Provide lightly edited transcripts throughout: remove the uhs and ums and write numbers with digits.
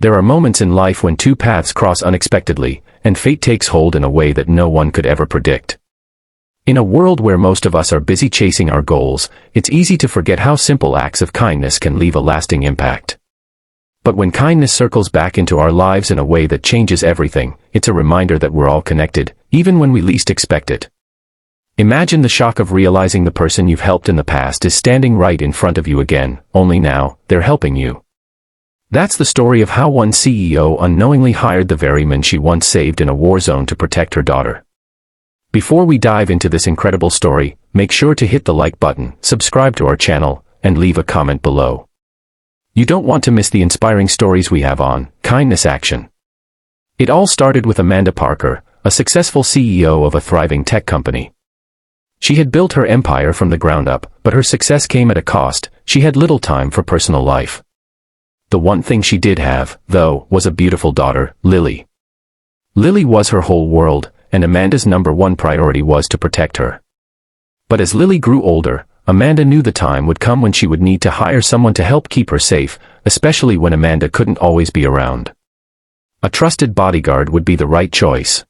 There are moments in life when two paths cross unexpectedly, and fate takes hold in a way that no one could ever predict. In a world where most of us are busy chasing our goals, it's easy to forget how simple acts of kindness can leave a lasting impact. But when kindness circles back into our lives in a way that changes everything, it's a reminder that we're all connected, even when we least expect it. Imagine the shock of realizing the person you've helped in the past is standing right in front of you again, only now, they're helping you. That's the story of how one CEO unknowingly hired the very man she once saved in a war zone to protect her daughter. Before we dive into this incredible story, make sure to hit the like button, subscribe to our channel, and leave a comment below. You don't want to miss the inspiring stories we have on Kindness Action. It all started with Amanda Parker, a successful CEO of a thriving tech company. She had built her empire from the ground up, but her success came at a cost. She had little time for personal life. The one thing she did have, though, was a beautiful daughter, Lily. Lily was her whole world, and Amanda's number one priority was to protect her. But as Lily grew older, Amanda knew the time would come when she would need to hire someone to help keep her safe, especially when Amanda couldn't always be around. A trusted bodyguard would be the right choice.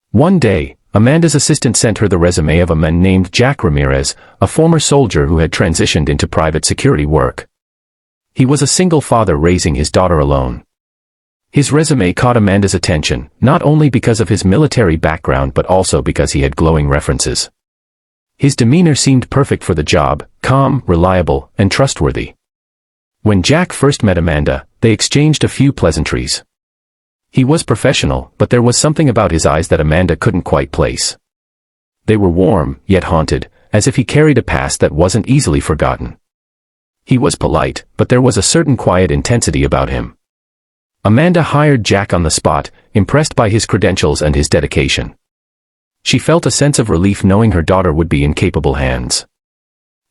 One day, Amanda's assistant sent her the resume of a man named Jack Ramirez, a former soldier who had transitioned into private security work. He was a single father raising his daughter alone. His resume caught Amanda's attention, not only because of his military background but also because he had glowing references. His demeanor seemed perfect for the job, calm, reliable, and trustworthy. When Jack first met Amanda, they exchanged a few pleasantries. He was professional, but there was something about his eyes that Amanda couldn't quite place. They were warm, yet haunted, as if he carried a past that wasn't easily forgotten. He was polite, but there was a certain quiet intensity about him. Amanda hired Jack on the spot, impressed by his credentials and his dedication. She felt a sense of relief knowing her daughter would be in capable hands.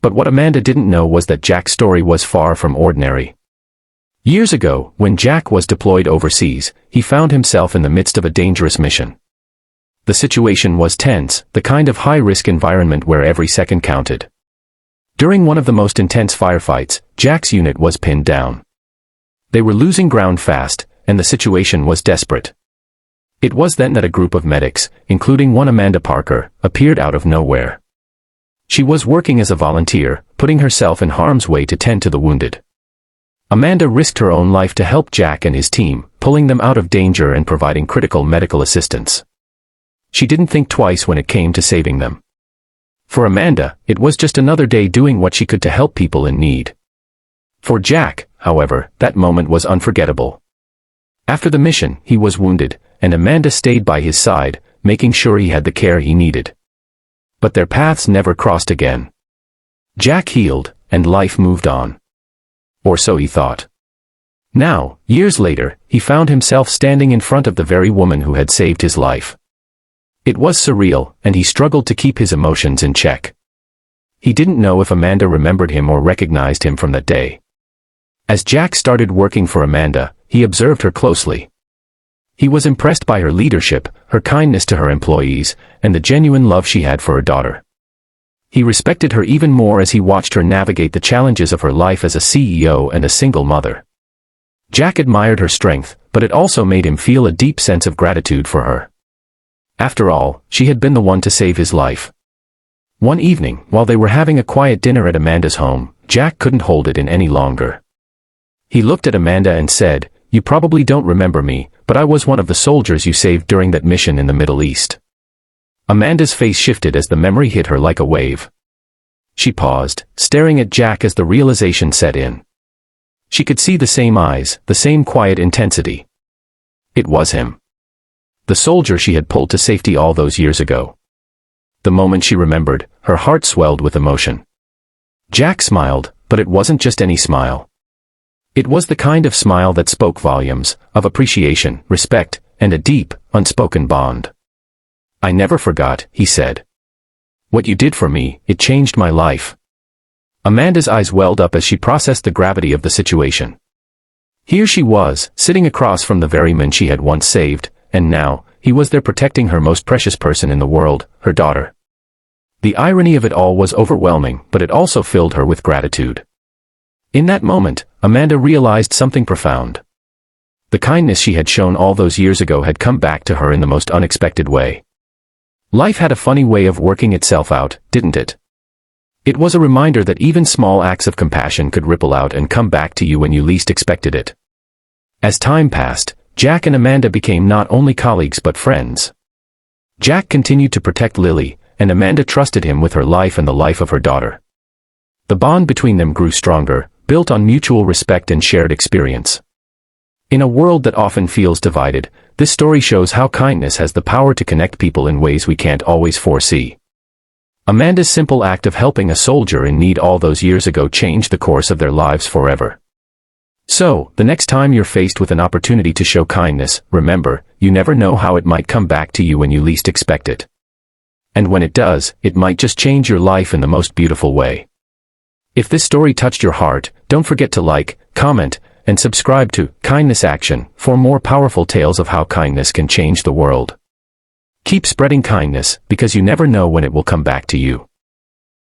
But what Amanda didn't know was that Jack's story was far from ordinary. Years ago, when Jack was deployed overseas, he found himself in the midst of a dangerous mission. The situation was tense, the kind of high-risk environment where every second counted. During one of the most intense firefights, Jack's unit was pinned down. They were losing ground fast, and the situation was desperate. It was then that a group of medics, including one Amanda Parker, appeared out of nowhere. She was working as a volunteer, putting herself in harm's way to tend to the wounded. Amanda risked her own life to help Jack and his team, pulling them out of danger and providing critical medical assistance. She didn't think twice when it came to saving them. For Amanda, it was just another day doing what she could to help people in need. For Jack, however, that moment was unforgettable. After the mission, he was wounded, and Amanda stayed by his side, making sure he had the care he needed. But their paths never crossed again. Jack healed, and life moved on. Or so he thought. Now, years later, he found himself standing in front of the very woman who had saved his life. It was surreal, and he struggled to keep his emotions in check. He didn't know if Amanda remembered him or recognized him from that day. As Jack started working for Amanda, he observed her closely. He was impressed by her leadership, her kindness to her employees, and the genuine love she had for her daughter. He respected her even more as he watched her navigate the challenges of her life as a CEO and a single mother. Jack admired her strength, but it also made him feel a deep sense of gratitude for her. After all, she had been the one to save his life. One evening, while they were having a quiet dinner at Amanda's home, Jack couldn't hold it in any longer. He looked at Amanda and said, "You probably don't remember me, but I was one of the soldiers you saved during that mission in the Middle East." Amanda's face shifted as the memory hit her like a wave. She paused, staring at Jack as the realization set in. She could see the same eyes, the same quiet intensity. It was him. The soldier she had pulled to safety all those years ago. The moment she remembered, her heart swelled with emotion. Jack smiled, but it wasn't just any smile. It was the kind of smile that spoke volumes, of appreciation, respect, and a deep, unspoken bond. "I never forgot," he said. "What you did for me, it changed my life." Amanda's eyes welled up as she processed the gravity of the situation. Here she was, sitting across from the very man she had once saved, and now, he was there protecting her most precious person in the world, her daughter. The irony of it all was overwhelming, but it also filled her with gratitude. In that moment, Amanda realized something profound. The kindness she had shown all those years ago had come back to her in the most unexpected way. Life had a funny way of working itself out, didn't it? It was a reminder that even small acts of compassion could ripple out and come back to you when you least expected it. As time passed, Jack and Amanda became not only colleagues but friends. Jack continued to protect Lily, and Amanda trusted him with her life and the life of her daughter. The bond between them grew stronger, built on mutual respect and shared experience. In a world that often feels divided, this story shows how kindness has the power to connect people in ways we can't always foresee. Amanda's simple act of helping a soldier in need all those years ago changed the course of their lives forever. So, the next time you're faced with an opportunity to show kindness, remember, you never know how it might come back to you when you least expect it. And when it does, it might just change your life in the most beautiful way. If this story touched your heart, don't forget to like, comment, and subscribe to Kindness Action for more powerful tales of how kindness can change the world. Keep spreading kindness, because you never know when it will come back to you.